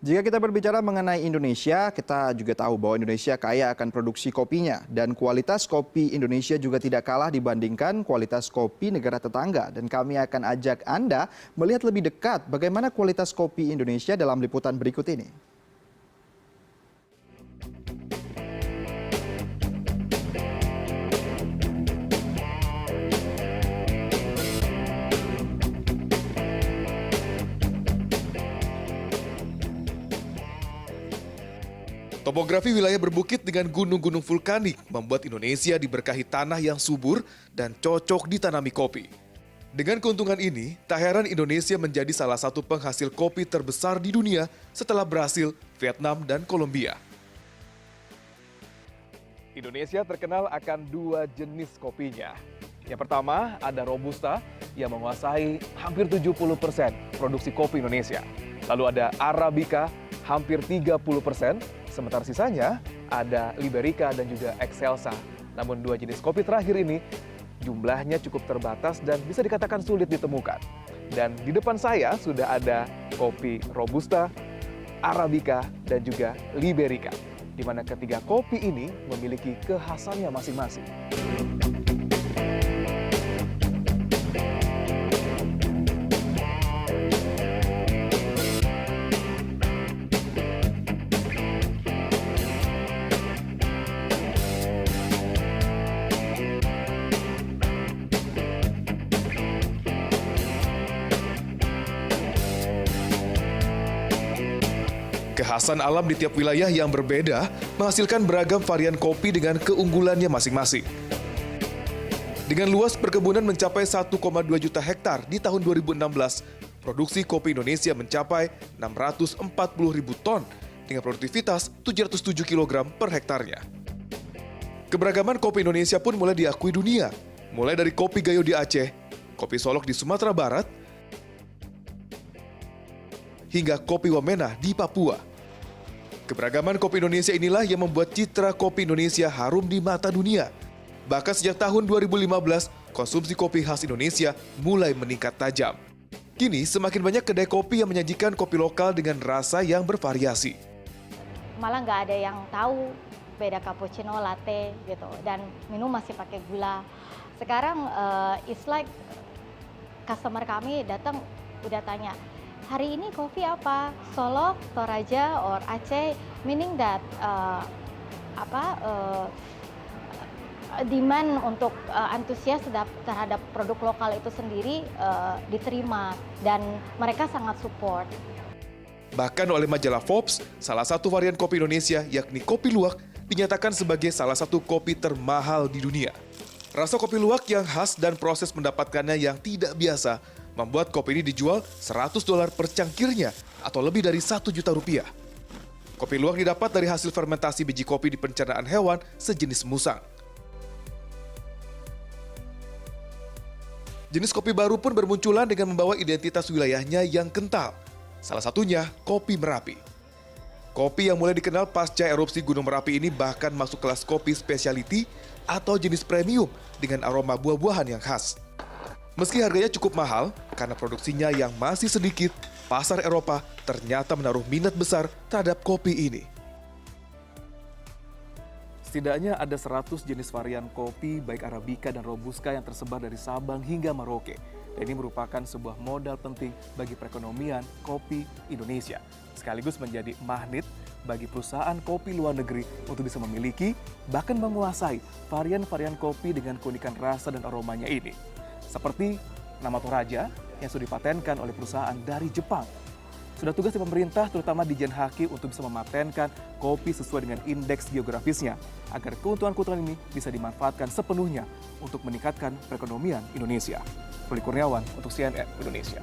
Jika kita berbicara mengenai Indonesia, kita juga tahu bahwa Indonesia kaya akan produksi kopinya. Dan kualitas kopi Indonesia juga tidak kalah dibandingkan kualitas kopi negara tetangga. Dan kami akan ajak Anda melihat lebih dekat bagaimana kualitas kopi Indonesia dalam liputan berikut ini. Topografi wilayah berbukit dengan gunung-gunung vulkanik membuat Indonesia diberkahi tanah yang subur dan cocok ditanami kopi. Dengan keuntungan ini, tak heran Indonesia menjadi salah satu penghasil kopi terbesar di dunia setelah Brasil, Vietnam, dan Kolombia. Indonesia terkenal akan dua jenis kopinya. Yang pertama ada Robusta yang menguasai hampir 70% produksi kopi Indonesia. Lalu ada Arabica hampir 30%. Sementara sisanya ada Liberica dan juga Excelsa. Namun dua jenis kopi terakhir ini jumlahnya cukup terbatas dan bisa dikatakan sulit ditemukan. Dan di depan saya sudah ada kopi Robusta, Arabica, dan juga Liberica. Di mana ketiga kopi ini memiliki kekhasannya masing-masing. Kekhasan alam di tiap wilayah yang berbeda menghasilkan beragam varian kopi dengan keunggulannya masing-masing. Dengan luas perkebunan mencapai 1,2 juta hektar di tahun 2016, produksi kopi Indonesia mencapai 640 ribu ton dengan produktivitas 707 kg per hektarnya. Keberagaman kopi Indonesia pun mulai diakui dunia, mulai dari kopi Gayo di Aceh, kopi Solok di Sumatera Barat, hingga kopi Wamena di Papua. Keberagaman kopi Indonesia inilah yang membuat citra kopi Indonesia harum di mata dunia. Bahkan sejak tahun 2015, konsumsi kopi khas Indonesia mulai meningkat tajam. Kini semakin banyak kedai kopi yang menyajikan kopi lokal dengan rasa yang bervariasi. Malah nggak ada yang tahu beda cappuccino, latte gitu, dan minum masih pakai gula. Sekarang it's like customer kami datang udah tanya, hari ini kopi apa? Solok, Toraja, or Aceh, meaning that demand untuk antusias terhadap produk lokal itu sendiri diterima dan mereka sangat support. Bahkan oleh majalah Forbes, salah satu varian kopi Indonesia yakni kopi luwak dinyatakan sebagai salah satu kopi termahal di dunia. Rasa kopi luwak yang khas dan proses mendapatkannya yang tidak biasa membuat kopi ini dijual $100 per cangkirnya atau lebih dari Rp1 juta. Kopi luwak didapat dari hasil fermentasi biji kopi di pencernaan hewan sejenis musang. Jenis kopi baru pun bermunculan dengan membawa identitas wilayahnya yang kental. Salah satunya kopi Merapi. Kopi yang mulai dikenal pasca erupsi Gunung Merapi ini bahkan masuk kelas kopi specialty atau jenis premium dengan aroma buah-buahan yang khas. Meski harganya cukup mahal, karena produksinya yang masih sedikit, pasar Eropa ternyata menaruh minat besar terhadap kopi ini. Setidaknya ada 100 jenis varian kopi baik Arabica dan Robusta yang tersebar dari Sabang hingga Merauke. Dan ini merupakan sebuah modal penting bagi perekonomian kopi Indonesia. Sekaligus menjadi magnet bagi perusahaan kopi luar negeri untuk bisa memiliki, bahkan menguasai varian-varian kopi dengan keunikan rasa dan aromanya ini. Seperti nama Toraja yang sudah dipatenkan oleh perusahaan dari Jepang. Sudah tugas di pemerintah, terutama di Haki, untuk bisa mematenkan kopi sesuai dengan indeks geografisnya, agar keuntungan-keuntungan ini bisa dimanfaatkan sepenuhnya untuk meningkatkan perekonomian Indonesia. Ruli Kurniawan untuk CNN Indonesia.